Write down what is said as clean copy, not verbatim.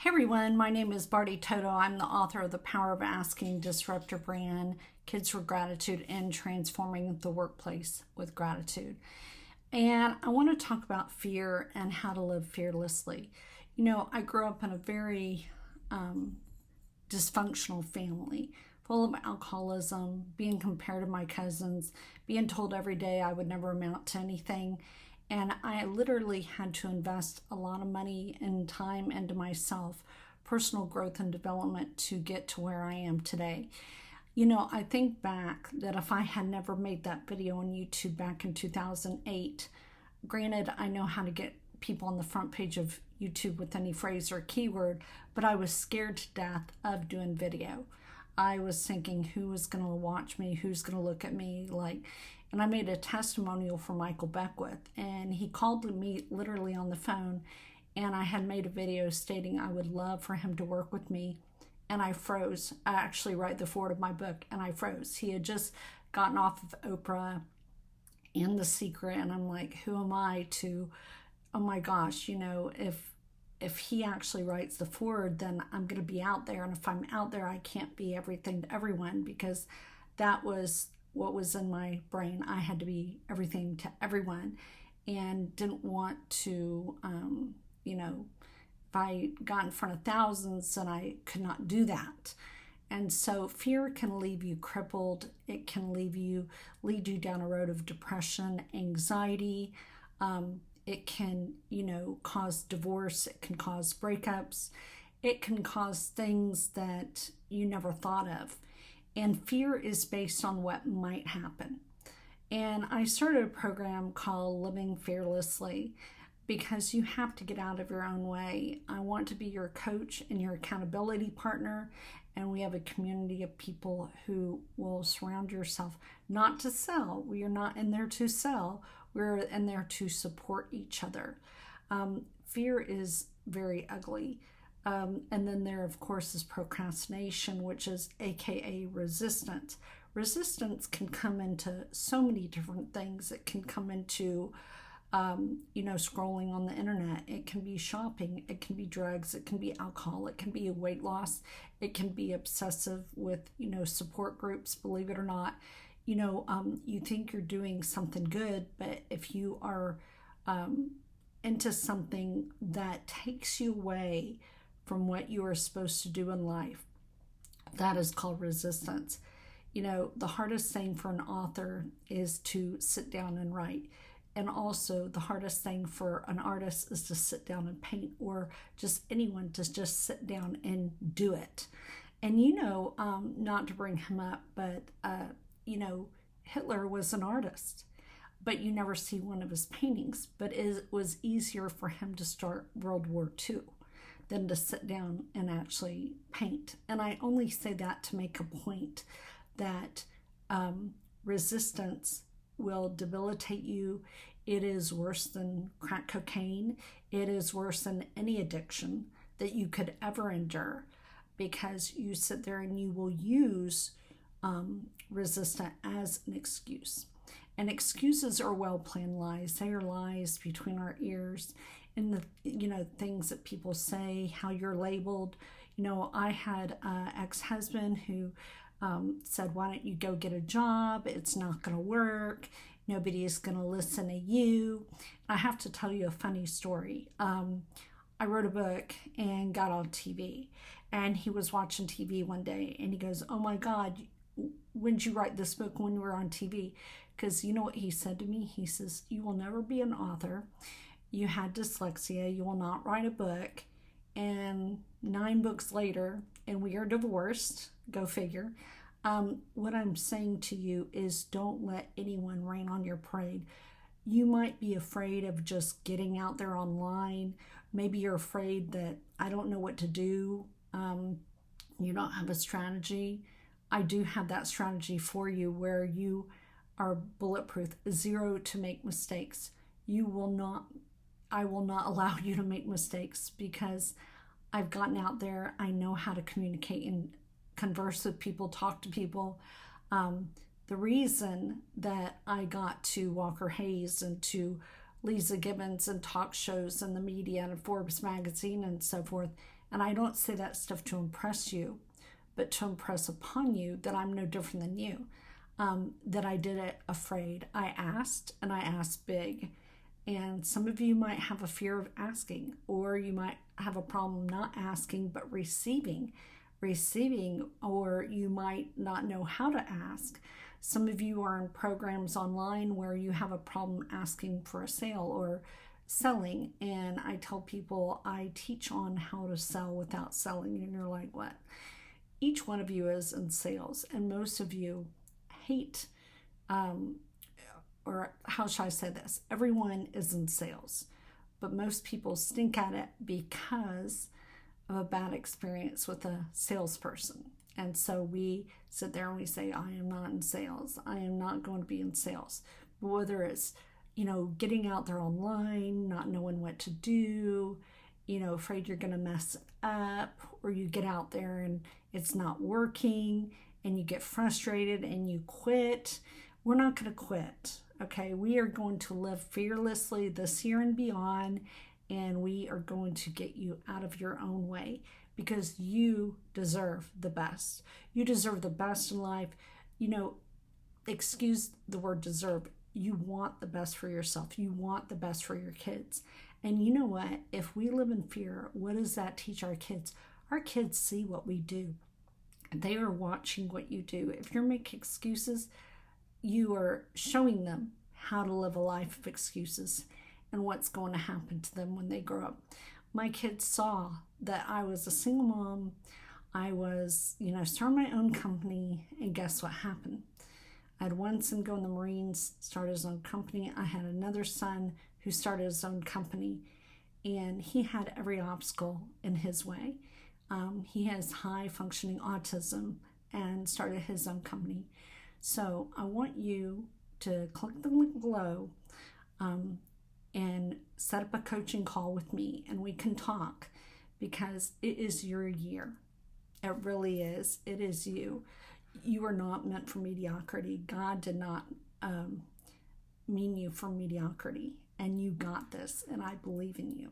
Hey everyone, my name is Bardi Toto. I'm the author of The Power of Asking, Disrupt Your Brand, Kids for Gratitude, and Transforming the Workplace with Gratitude. And I want to talk about fear and how to live fearlessly. You know, I grew up in a very dysfunctional family, full of alcoholism, being compared to my cousins, being told every day I would never amount to anything. And I literally had to invest a lot of money and time into myself, personal growth and development to get to where I am today. You know, I think back that if I had never made that video on YouTube back in 2008, granted, I know how to get people on the front page of YouTube with any phrase or keyword, but I was scared to death of doing video. I was thinking, who was going to watch me? Who's going to look at me? And I made a testimonial for Michael Beckwith, and he called me literally on the phone, and I had made a video stating I would love for him to work with me, and I froze. I actually write the foreword of my book, and I froze. He had just gotten off of Oprah and The Secret, and I'm like, who am I to, oh my gosh, you know, if he actually writes the foreword, then I'm going to be out there, and if I'm out there, I can't be everything to everyone, because that was what was in my brain. I had to be everything to everyone and didn't want to, if I got in front of thousands, then I could not do that. And so fear can leave you crippled. It can lead you down a road of depression, anxiety. It can, cause divorce. It can cause breakups. It can cause things that you never thought of. And fear is based on what might happen. And I started a program called Living Fearlessly because you have to get out of your own way. I want to be your coach and your accountability partner. And we have a community of people who will surround yourself, not to sell. We are not in there to sell. We're in there to support each other. Fear is very ugly. And then there, of course, is procrastination, which is AKA resistance. Resistance can come into so many different things. It can come into, scrolling on the internet. It can be shopping. It can be drugs. It can be alcohol. It can be weight loss. It can be obsessive with, support groups, believe it or not. You think you're doing something good, but if you are into something that takes you away from what you are supposed to do in life, that is called resistance. The hardest thing for an author is to sit down and write. And also the hardest thing for an artist is to sit down and paint, or just anyone to just sit down and do it. And not to bring him up, but Hitler was an artist, but you never see one of his paintings. But it was easier for him to start World War II than to sit down and actually paint. And I only say that to make a point that resistance will debilitate you. It is worse than crack cocaine. It is worse than any addiction that you could ever endure, because you sit there and you will use resistance as an excuse. And excuses are well-planned lies. They are lies between our ears, and the things that people say, how you're labeled. I had an ex-husband who said, why don't you go get a job? It's not going to work. Nobody is going to listen to you. I have to tell you a funny story. I wrote a book and got on TV, and he was watching TV one day, and he goes, oh my God, when did you write this book when you were on TV? Because you know what he said to me? He says, you will never be an author. You had dyslexia. You will not write a book. And 9 books later, and we are divorced. Go figure. What I'm saying to you is, don't let anyone rain on your parade. You might be afraid of just getting out there online. Maybe you're afraid that I don't know what to do. You don't have a strategy. I do have that strategy for you, where you are bulletproof, 0 to make mistakes. I will not allow you to make mistakes, because I've gotten out there. I know how to communicate and converse with people, talk to people. The reason that I got to Walker Hayes and to Lisa Gibbons and talk shows and the media and Forbes magazine and so forth And I don't say that stuff to impress you, but to impress upon you that I'm no different than you. That I did it afraid. I asked, and I asked big. And some of you might have a fear of asking, or you might have a problem not asking but receiving, or you might not know how to ask. Some of you are in programs online where you have a problem asking for a sale or selling, and I tell people I teach on how to sell without selling, and you're like, what? Each one of you is in sales, and most of you hate, or how should I say this? Everyone is in sales, but most people stink at it because of a bad experience with a salesperson. And so we sit there and we say, I am not in sales. I am not going to be in sales. But whether it's, getting out there online, not knowing what to do, afraid you're going to mess up, or you get out there and it's not working and you get frustrated and you quit. We're not going to quit. Okay, we are going to live fearlessly this year and beyond, and we are going to get you out of your own way because you deserve the best. You deserve the best in life. Excuse the word deserve. You want the best for yourself. You want the best for your kids. And you know what? If we live in fear, what does that teach our kids? Our kids see what we do. They are watching what you do. If you're making excuses, you are showing them how to live a life of excuses and what's going to happen to them when they grow up. My kids saw that I was a single mom. I was, starting my own company, and guess what happened? I had one son go in the Marines, started his own company. I had another son who started his own company, and he had every obstacle in his way. He has high functioning autism and started his own company. So I want you to click the link below and set up a coaching call with me, and we can talk, because it is your year. It really is. It is you. You are not meant for mediocrity. God did not mean you for mediocrity, and you got this, and I believe in you.